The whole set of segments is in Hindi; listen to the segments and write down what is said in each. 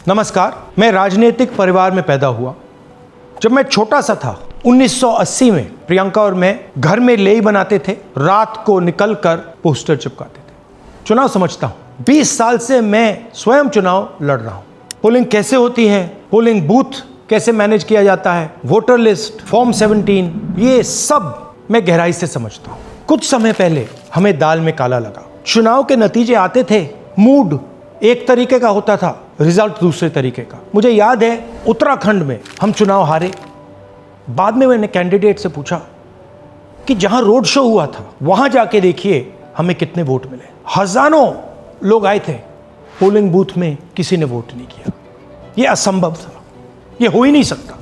नमस्कार, मैं राजनीतिक परिवार में पैदा हुआ। जब मैं छोटा सा था 1980 में प्रियंका और मैं घर में लेई बनाते थे, रात को निकलकर पोस्टर चिपकाते थे। चुनाव समझता हूं, 20 साल से मैं स्वयं चुनाव लड़ रहा हूं। पोलिंग कैसे होती है, पोलिंग बूथ कैसे मैनेज किया जाता है, वोटर लिस्ट, फॉर्म 17, ये सब मैं गहराई से समझता हूं। कुछ समय पहले हमें दाल में काला लगा। चुनाव के नतीजे आते थे, मूड एक तरीके का होता था, रिजल्ट दूसरे तरीके का। मुझे याद है उत्तराखंड में हम चुनाव हारे। बाद में मैंने कैंडिडेट से पूछा कि जहां रोड शो हुआ था वहां जाके देखिए हमें कितने वोट मिले। हजारों लोग आए थे, पोलिंग बूथ में किसी ने वोट नहीं किया। यह असंभव था, यह हो ही नहीं सकता।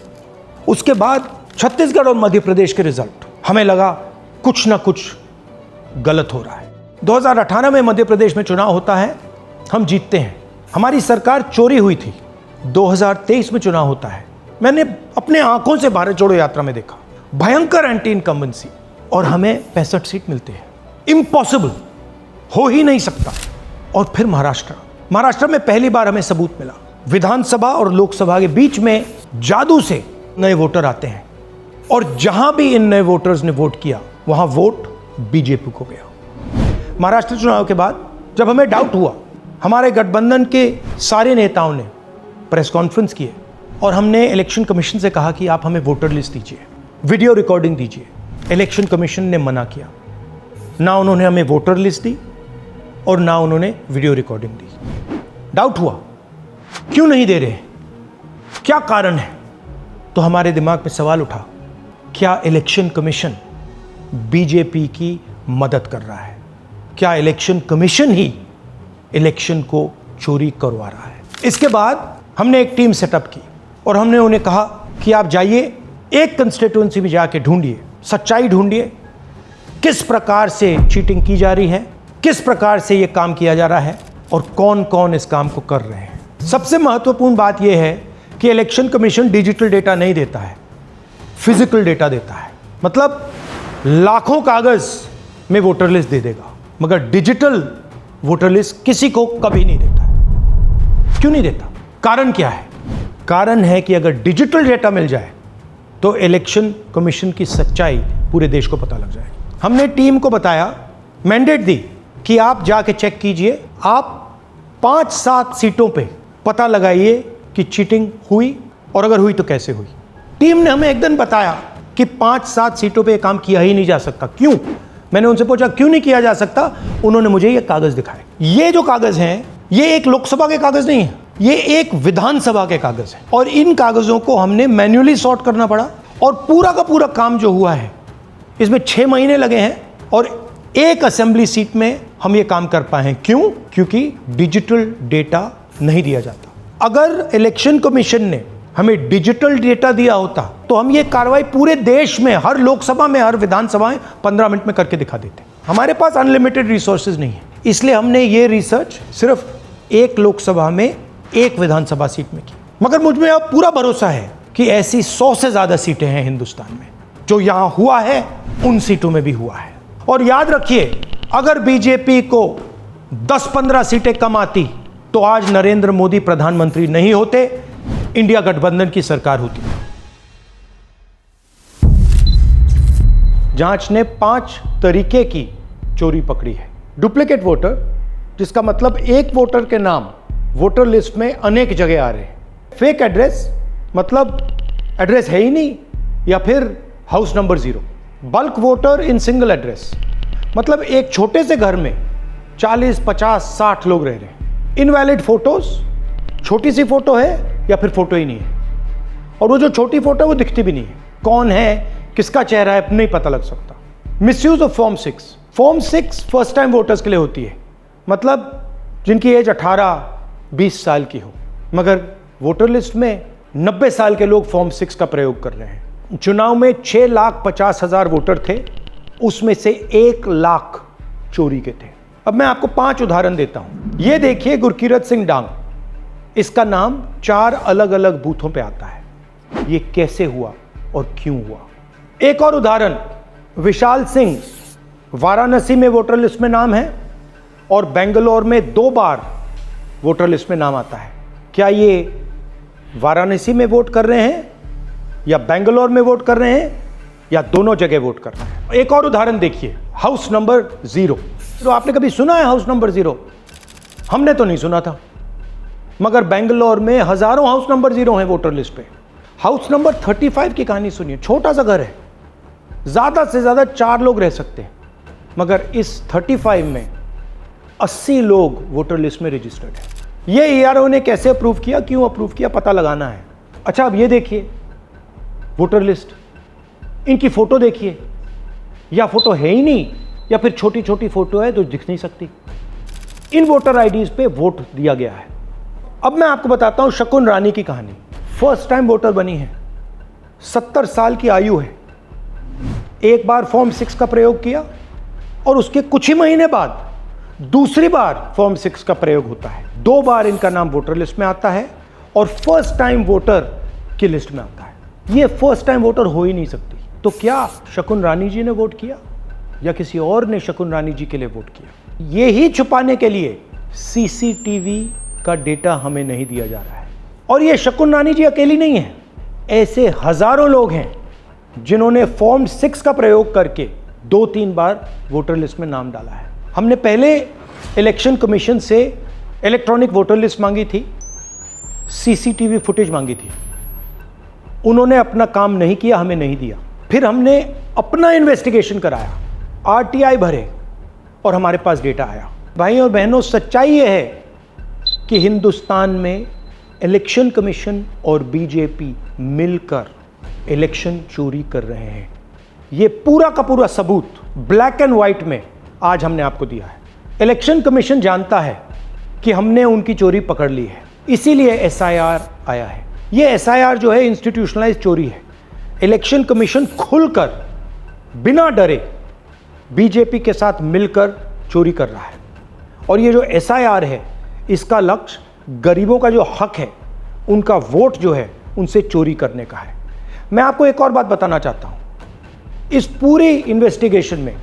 उसके बाद छत्तीसगढ़ और मध्य प्रदेश के रिजल्ट, हमें लगा कुछ ना कुछ गलत हो रहा है। 2018 में मध्य प्रदेश में चुनाव होता है, हम जीतते हैं। हमारी सरकार चोरी हुई थी। 2023 में चुनाव होता है, मैंने अपने आंखों से भारत जोड़ो यात्रा में देखा, भयंकर एंटी इनकम्बेंसी, और हमें 65 सीट मिलते हैं। इम्पॉसिबल, हो ही नहीं सकता। और फिर महाराष्ट्र में पहली बार हमें सबूत मिला। विधानसभा और लोकसभा के बीच में जादू से नए वोटर आते हैं, और जहां भी इन नए वोटर्स ने वोट किया वहां वोट बीजेपी को गया। महाराष्ट्र चुनाव के बाद जब हमें डाउट हुआ, हमारे गठबंधन के सारे नेताओं ने प्रेस कॉन्फ्रेंस किए और हमने इलेक्शन कमीशन से कहा कि आप हमें वोटर लिस्ट दीजिए, वीडियो रिकॉर्डिंग दीजिए। इलेक्शन कमीशन ने मना किया। ना उन्होंने हमें वोटर लिस्ट दी और ना उन्होंने वीडियो रिकॉर्डिंग दी। डाउट हुआ, क्यों नहीं दे रहे, क्या कारण है? तो हमारे दिमाग में सवाल उठा, क्या इलेक्शन कमीशन बीजेपी की मदद कर रहा है? क्या इलेक्शन कमीशन ही इलेक्शन को चोरी करवा रहा है? इसके बाद हमने एक टीम सेटअप की और हमने उन्हें कहा कि आप जाइए, एक कंस्टिट्यूएंसी में जाके ढूंढिए, सच्चाई ढूंढिए, किस प्रकार से चीटिंग की जा रही है, किस प्रकार से ये काम किया जा रहा है और कौन कौन इस काम को कर रहे हैं। सबसे महत्वपूर्ण बात यह है कि इलेक्शन कमीशन डिजिटल डेटा नहीं देता है, फिजिकल डेटा देता है। मतलब लाखों कागज में वोटर लिस्ट दे देगा, मगर डिजिटल वोटर लिस्ट किसी को कभी नहीं देता है। क्यों नहीं देता? कारण क्या है? कारण है कि अगर डिजिटल डेटा मिल जाए तो इलेक्शन कमीशन की सच्चाई पूरे देश को पता लग जाएगी। हमने टीम को बताया, मैंडेट दी कि आप जाके चेक कीजिए, आप 5-7 सीटों पे पता लगाइए कि चीटिंग हुई, और अगर हुई तो कैसे हुई। टीम ने हमें एक दिन बताया कि 5-7 सीटों पे काम किया ही नहीं जा सकता। क्यों? मैंने उनसे पूछा क्यों नहीं किया जा सकता। उन्होंने मुझे ये कागज दिखाए। ये जो कागज हैं, ये एक लोकसभा के कागज नहीं है, ये एक विधानसभा के कागज है, और इन कागजों को हमने मैन्युअली सॉर्ट करना पड़ा। और पूरा का पूरा काम जो हुआ है, इसमें 6 महीने लगे हैं, और एक असेंबली सीट में हम ये काम कर पाए हैं। क्यों? क्योंकि डिजिटल डेटा नहीं दिया जाता। अगर इलेक्शन कमीशन ने हमें डिजिटल डेटा दिया होता तो हम ये कार्रवाई पूरे देश में, हर लोकसभा में, हर विधानसभा में 15 मिनट में करके दिखा देते। हमारे पास अनलिमिटेड रिसोर्सेज नहीं है, इसलिए हमने ये रिसर्च सिर्फ एक लोकसभा में, एक विधानसभा सीट में की। मगर मुझ में अब पूरा भरोसा है कि ऐसी 100 से ज्यादा सीटें हैं हिंदुस्तान में। जो यहां हुआ है उन सीटों में भी हुआ है। और याद रखिए, अगर बीजेपी को 10-15 सीटें कम आती तो आज नरेंद्र मोदी प्रधानमंत्री नहीं होते, इंडिया गठबंधन की सरकार होती। जांच ने 5 तरीके की चोरी पकड़ी है। डुप्लीकेट वोटर, जिसका मतलब एक वोटर के नाम वोटर लिस्ट में अनेक जगह आ रहे हैं। फेक एड्रेस, मतलब एड्रेस है ही नहीं, या फिर house number 0। Bulk voter in single address, मतलब एक छोटे से घर में 40, 50, 60 लोग रह रहे हैं। इनवैलिड फोटोज, छोटी सी फोटो है या फिर फोटो ही नहीं है, और वो जो छोटी फोटो है वो दिखती भी नहीं है। कौन है, किसका चेहरा है, नहीं पता लग सकता। Misuse of form 6। Form 6 first time voters के लिए होती है, मतलब जिनकी एज 18-20 साल की हो, मगर वोटर लिस्ट में 90 साल के लोग फॉर्म 6 का प्रयोग कर रहे हैं। चुनाव में 6,50,000 वोटर थे, उसमें से 1 लाख चोरी के थे। अब मैं आपको 5 उदाहरण देता हूं। ये देखिए, गुरकीरत सिंह डांग, इसका नाम 4 अलग अलग बूथों पे आता है। ये कैसे हुआ और क्यों हुआ? एक और उदाहरण, विशाल सिंह, वाराणसी में वोटर लिस्ट में नाम है और बेंगलोर में 2 बार वोटर लिस्ट में नाम आता है। क्या ये वाराणसी में वोट कर रहे हैं या बेंगलोर में वोट कर रहे हैं या दोनों जगह वोट कर रहे हैं? एक और उदाहरण देखिए, हाउस नंबर 0। तो आपने कभी सुना है हाउस नंबर 0? हमने तो नहीं सुना था, मगर बेंगलोर में हजारों हाउस नंबर 0 हैं वोटर लिस्ट पे। हाउस नंबर 35 की कहानी सुनिए। छोटा सा घर है, ज्यादा से ज्यादा 4 लोग रह सकते हैं, मगर इस 35 में 80 लोग वोटर लिस्ट में रजिस्टर्ड है। ये ईआरओ ने कैसे अप्रूव किया, क्यों अप्रूव किया, पता लगाना है। अच्छा, अब ये देखिए वोटर लिस्ट, इनकी फोटो देखिए, या फोटो है ही नहीं या फिर छोटी छोटी फोटो है तो दिख नहीं सकती। इन वोटर आईडीज पे वोट दिया गया है। अब मैं आपको बताता हूं शकुन रानी की कहानी। फर्स्ट टाइम वोटर बनी है, 70 साल की आयु है। एक बार फॉर्म 6 का प्रयोग किया और उसके कुछ ही महीने बाद दूसरी बार फॉर्म 6 का प्रयोग होता है। 2 बार इनका नाम वोटर लिस्ट में आता है और फर्स्ट टाइम वोटर की लिस्ट में आता है। ये फर्स्ट टाइम वोटर हो ही नहीं सकती। तो क्या शकुन रानी जी ने वोट किया या किसी और ने शकुन रानी जी के लिए वोट किया? ये ही छुपाने के लिए सीसीटीवी का डेटा हमें नहीं दिया जा रहा है। और ये शकुन रानी जी अकेली नहीं है, ऐसे हजारों लोग हैं जिन्होंने फॉर्म 6 का प्रयोग करके 2-3 बार वोटर लिस्ट में नाम डाला है। हमने पहले इलेक्शन कमीशन से इलेक्ट्रॉनिक वोटर लिस्ट मांगी थी, सीसीटीवी फुटेज मांगी थी। उन्होंने अपना काम नहीं किया, हमें नहीं दिया। फिर हमने अपना इन्वेस्टिगेशन कराया, आरटीआई भरे और हमारे पास डेटा आया। भाई और बहनों, सच्चाई यह है कि हिंदुस्तान में इलेक्शन कमीशन और बीजेपी मिलकर इलेक्शन चोरी कर रहे हैं। ये पूरा का पूरा सबूत ब्लैक एंड व्हाइट में आज हमने आपको दिया है। इलेक्शन कमीशन जानता है कि हमने उनकी चोरी पकड़ ली है, इसीलिए एसआईआर आया है। ये एसआईआर जो है इंस्टीट्यूशनलाइज चोरी है। इलेक्शन कमीशन खुलकर बिना डरे बीजेपी के साथ मिलकर चोरी कर रहा है। और ये जो एसआईआर है, इसका लक्ष्य गरीबों का जो हक है, उनका वोट जो है, उनसे चोरी करने का है। मैं आपको एक और बात बताना चाहता हूं। इस पूरी इन्वेस्टिगेशन में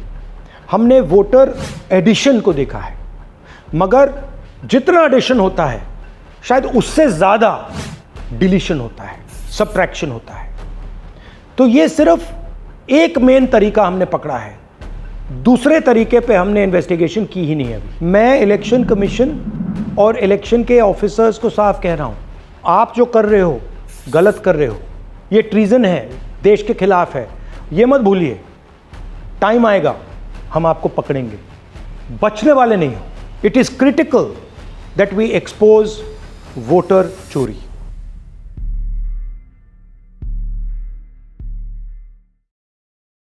हमने वोटर एडिशन को देखा है, मगर जितना एडिशन होता है शायद उससे ज्यादा डिलीशन होता है, सबट्रैक्शन होता है। तो ये सिर्फ एक मेन तरीका हमने पकड़ा है, दूसरे तरीके पे हमने इन्वेस्टिगेशन की ही नहीं अभी। मैं इलेक्शन कमीशन और इलेक्शन के ऑफिसर्स को साफ कह रहा हूं, आप जो कर रहे हो गलत कर रहे हो, ये ट्रीजन है, देश के खिलाफ है। ये मत भूलिए, टाइम आएगा हम आपको पकड़ेंगे, बचने वाले नहीं हो। It is critical that we expose voter चोरी।